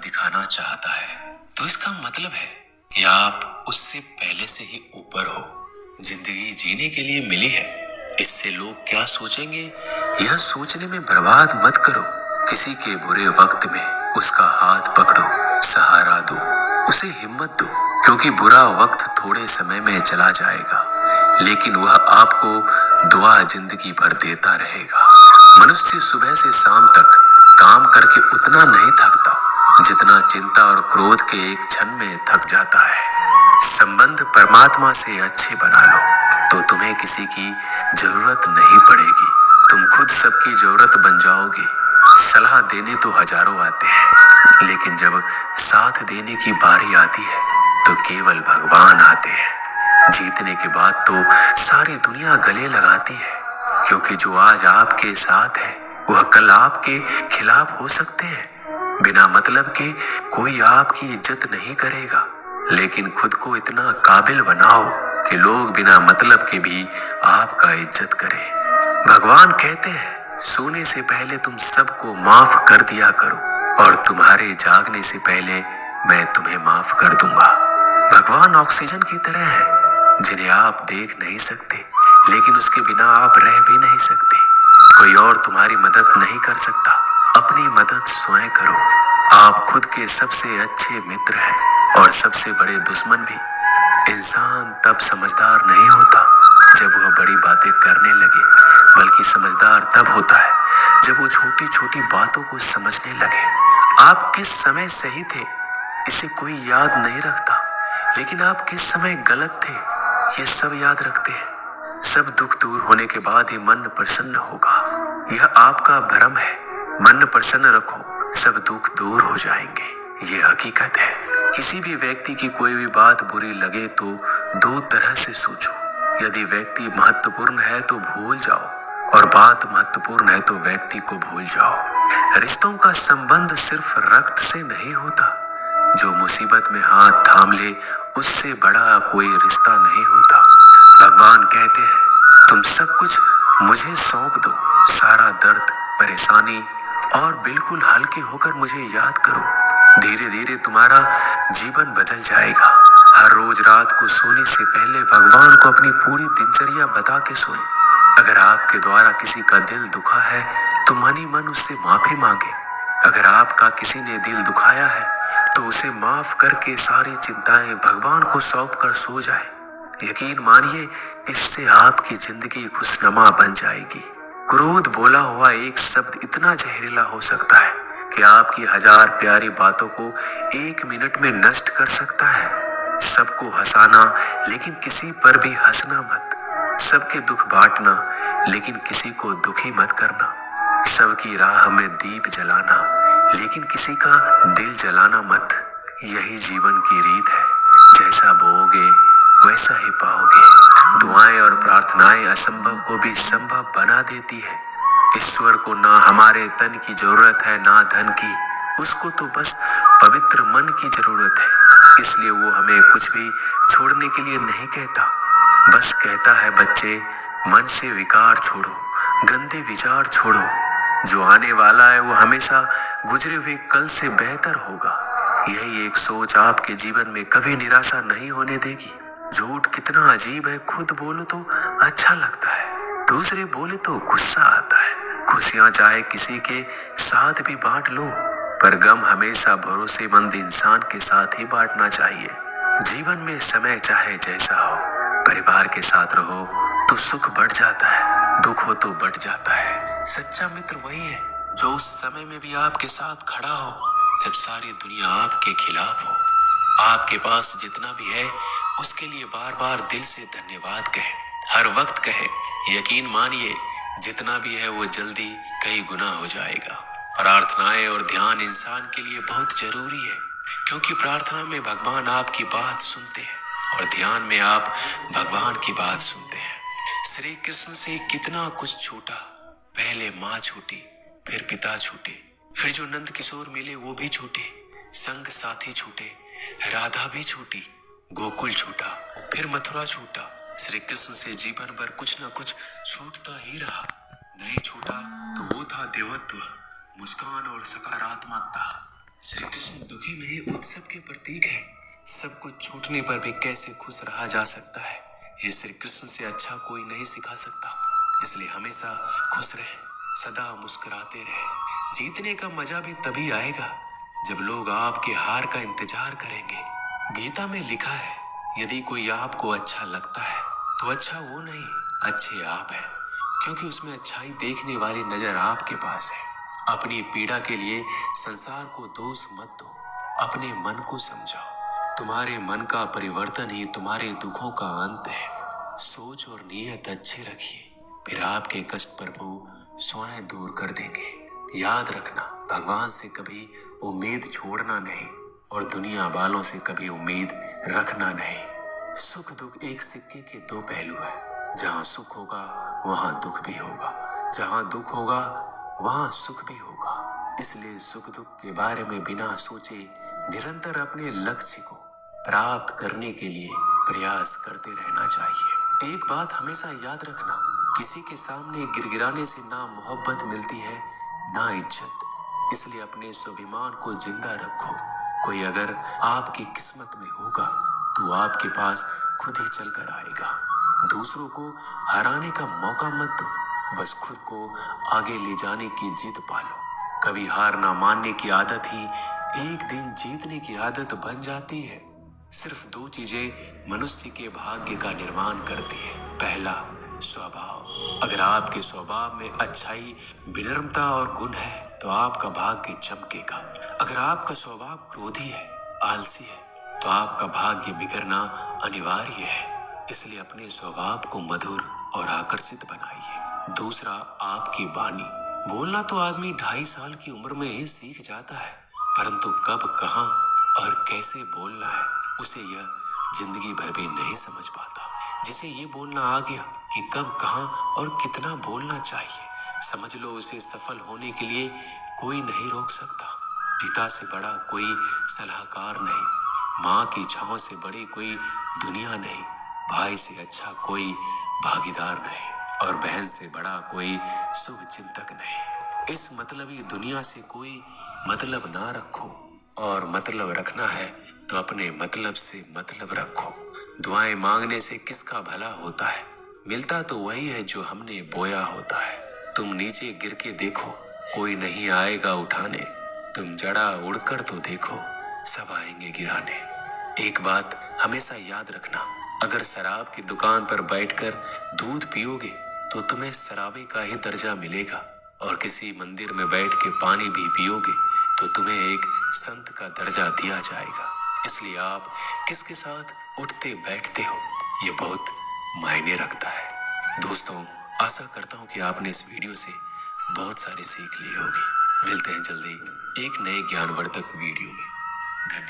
दिखाना चाहता है तो इसका मतलब है कि आप उससे पहले से ही ऊपर हो। जिंदगी जीने के लिए मिली है, इससे लोग क्या सोचेंगे यह सोचने में बर्बाद मत करो। किसी के बुरे वक्त में उसका हाथ पकड़ो, सहारा दो, उसे हिम्मत दो, क्योंकि बुरा वक्त थोड़े समय में चला जाएगा लेकिन वह आपको दुआ जिंदगी भर देता रहेगा। मनुष्य सुबह से शाम तक काम करके उतना नहीं थकता जितना चिंता और क्रोध के एक क्षण में थक जाता है। संबंध परमात्मा से अच्छे बना लो तो तुम्हें किसी की जरूरत नहीं पड़ेगी, तुम खुद सबकी जरूरत बन जाओगे। सलाह देने तो हजारों आते हैं लेकिन जब साथ देने की बारी आती है तो केवल भगवान आते हैं। जीतने के बाद तो सारी दुनिया गले लगाती है, क्योंकि जो आज आपके साथ है वह कल आपके खिलाफ हो सकते हैं। बिना मतलब के कोई आपकी इज्जत नहीं करेगा, लेकिन खुद को इतना काबिल बनाओ कि लोग बिना मतलब के भी आपका इज्जत करें। भगवान कहते हैं सोने से पहले तुम सबको माफ कर दिया करो और तुम्हारे जागने से पहले मैं तुम्हें माफ कर दूंगा। भगवान ऑक्सीजन की तरह है जिन्हें आप देख नहीं सकते लेकिन उसके बिना आप रह भी नहीं सकते। कोई और तुम्हारी मदद नहीं कर सकता, अपनी मदद स्वयं करो। आप खुद के सबसे अच्छे मित्र हैं और सबसे बड़े दुश्मन भी। इंसान तब समझदार नहीं होता जब वह बड़ी बातें करने लगे, बल्कि समझदार तब होता है जब वो छोटी छोटी बातों को समझने लगे। आप किस समय सही थे इसे कोई याद नहीं रखता, लेकिन आप किस समय गलत थे ये सब याद रखते हैं। सब दुख दूर होने के बाद ही मन प्रसन्न होगा, यह आपका भ्रम है। मन प्रसन्न रखो, सब दुख दूर हो जाएंगे, ये हकीकत है। किसी भी व्यक्ति की कोई भी बात बुरी लगे तो दो तरह से सोचो। यदि व्यक्ति महत्वपूर्ण है तो भूल जाओ और बात महत्वपूर्ण है तो व्यक्ति को भूल जाओ। रिश्तों का संबंध सिर्फ रक्त से नहीं होता, जो मुसीबत में हाथ थाम ले उससे बड़ा कोई रिश्ता नहीं होता। भगवान कहते हैं तुम सब कुछ मुझे सौंप दो, सारा दर्द परेशानी और बिल्कुल हल्के होकर मुझे याद करो। धीरे धीरे तुम्हारा जीवन बदल जाएगा। हर रोज रात को सोने से पहले भगवान को अपनी पूरी दिनचर्या बता के सोएं। अगर आपके द्वारा किसी का दिल दुखा है तो मन ही मन उससे माफी मांगे। अगर आपका किसी ने दिल दुखाया है तो उसे माफ करके सारी चिंताएं भगवान को सौंप कर सो जाए। यकीन मानिए इससे आपकी जिंदगी खुशनुमा बन जाएगी। क्रोध बोला हुआ एक शब्द इतना जहरीला हो सकता है कि आपकी हजार प्यारी बातों को एक मिनट में नष्ट कर सकता है। सबको हंसाना लेकिन किसी पर भी हंसना मत। सबके दुख बांटना लेकिन किसी को दुखी मत करना। सबकी राह में दीप जलाना लेकिन किसी का दिल जलाना मत। यही जीवन की रीत है, जैसा बोओगे वैसा ही पाओगे। दुआएं और प्रार्थनाएं असंभव को भी संभव बना देती है। ईश्वर को ना हमारे तन की जरूरत है ना धन की, उसको तो बस पवित्र मन की जरूरत है। इसलिए वो हमें कुछ भी छोड़ने के लिए नहीं कहता, बस कहता है बच्चे मन से विकार छोड़ो, गंदे विचार छोड़ो। जो आने वाला है वो हमेशा गुजरे हुए कल से बेहतर होगा। यही एक सोच आपके जीवन में कभी निराशा नहीं होने देगी। झूठ कितना अजीब है, खुद बोलो तो अच्छा लगता है, दूसरे बोले तो गुस्सा आता है। खुशियां चाहे किसी के साथ भी बांट लो, पर गम हमेशा भरोसेमंद इंसान के साथ ही बांटना चाहिए। जीवन में समय चाहे जैसा हो, परिवार के साथ रहो तो सुख बढ़ जाता है, दुख हो तो बढ़ जाता है। सच्चा मित्र वही है जो उस समय में भी आपके साथ खड़ा हो जब सारी दुनिया आपके खिलाफ हो। आपके पास जितना भी है उसके लिए बार बार दिल से धन्यवाद कहे, हर वक्त कहे। यकीन मानिए जितना भी है वो जल्दी कई गुना हो जाएगा। प्रार्थनाएं और ध्यान इंसान के लिए बहुत जरूरी है, क्योंकि प्रार्थना में भगवान आपकी बात सुनते हैं और ध्यान में आप भगवान की बात सुनते हैं। श्री कृष्ण से कितना कुछ छूटा, पहले माँ छूटी, फिर पिता छूटे, फिर जो नंद किशोर मिले वो भी छूटे, संग साथी छूटे, राधा भी छूटी, गोकुल छूटा, फिर मथुरा छूटा। श्री कृष्ण से जीवन भर कुछ न कुछ छूटता ही रहा। नहीं छूटा तो वो था देवत्व, मुस्कान और सकारात्मकता। श्री कृष्ण दुखी दुखी नहीं उत्सव के प्रतीक है। सब कुछ छूटने पर भी कैसे खुश रहा जा सकता है, ये श्री कृष्ण से अच्छा कोई नहीं सिखा सकता। इसलिए हमेशा खुश रहें, सदा मुस्कुराते रहें। जीतने का मजा भी तभी आएगा जब लोग आपके हार का इंतजार करेंगे। गीता में लिखा है, यदि कोई आपको अच्छा लगता है तो अच्छा वो नहीं, अच्छे आप हैं, क्योंकि उसमें अच्छाई देखने वाली नजर आपके पास है। अपनी पीड़ा के लिए संसार को दोष मत दो, अपने मन को समझाओ। तुम्हारे मन का परिवर्तन ही तुम्हारे दुखों का अंत है। सोच और नीयत अच्छी रखिए, फिर आपके कष्ट प्रभु स्वयं दूर कर देंगे। याद रखना, भगवान से कभी उम्मीद छोड़ना नहीं और दुनिया वालों से कभी उम्मीद रखना नहीं। सुख दुख एक सिक्के के दो पहलू है। जहाँ सुख होगा वहाँ दुख भी होगा, जहाँ दुख होगा वहाँ सुख भी होगा। इसलिए सुख दुख के बारे में बिना सोचे निरंतर अपने लक्ष्य को प्राप्त करने के लिए प्रयास करते रहना चाहिए। एक बात हमेशा याद रखना, किसी के सामने गिड़गिड़ाने से ना मोहब्बत मिलती है ना इज्जत। इसलिए अपने स्वाभिमान को जिंदा रखो। कोई अगर आपकी किस्मत में होगा तो आपके पास खुद ही चलकर आएगा। दूसरों को हराने का मौका मत दो, बस खुद को आगे ले जाने की जिद पालो। कभी हार ना मानने की आदत ही एक दिन जीतने की आदत बन जाती है। सिर्फ दो चीजें मनुष्य के भाग्य का निर्माण करती है। पहला, स्वभाव। अगर आपके स्वभाव में अच्छाई, विनम्रता और गुण है तो आपका भाग्य चमकेगा। अगर आपका स्वभाव क्रोधी है, आलसी है, तो आपका भाग्य बिगड़ना अनिवार्य है। इसलिए अपने स्वभाव को मधुर और आकर्षित बनाइए। दूसरा, आपकी वाणी। बोलना तो आदमी 2.5 साल की उम्र में ही सीख जाता है, परंतु कब, कहाँ और कैसे बोलना है उसे यह जिंदगी भर भी नहीं समझ पाता। जिसे ये बोलना आ गया कि कब, कहाँ और कितना बोलना चाहिए, समझ लो उसे सफल होने के लिए कोई नहीं रोक सकता। पिता से बड़ा कोई सलाहकार नहीं, माँ की छांव से बड़ी कोई दुनिया नहीं, भाई से अच्छा कोई भागीदार नहीं और बहन से बड़ा कोई शुभ चिंतक नहीं। इस मतलबी दुनिया से कोई मतलब ना रखो, और मतलब रखना है तो अपने मतलब से मतलब रखो। दुआएं मांगने से किसका भला होता है, मिलता तो वही है जो हमने बोया होता है। तुम नीचे गिर के देखो, कोई नहीं आएगा उठाने। तुम जड़ा उड़कर तो देखो, सब आएंगे गिराने। एक बात हमेशा याद रखना, अगर शराब की दुकान पर बैठकर दूध पियोगे तो तुम्हें शराबी का ही दर्जा मिलेगा, और किसी मंदिर में बैठ के पानी भी पियोगे तो तुम्हें एक संत का दर्जा दिया जाएगा। इसलिए आप किसके साथ उठते बैठते हो ये बहुत मायने रखता है। दोस्तों, आशा करता हूँ कि आपने इस वीडियो से बहुत सारी सीख ली होगी। मिलते हैं जल्दी एक नए ज्ञानवर्धक वीडियो में। धन्यवाद।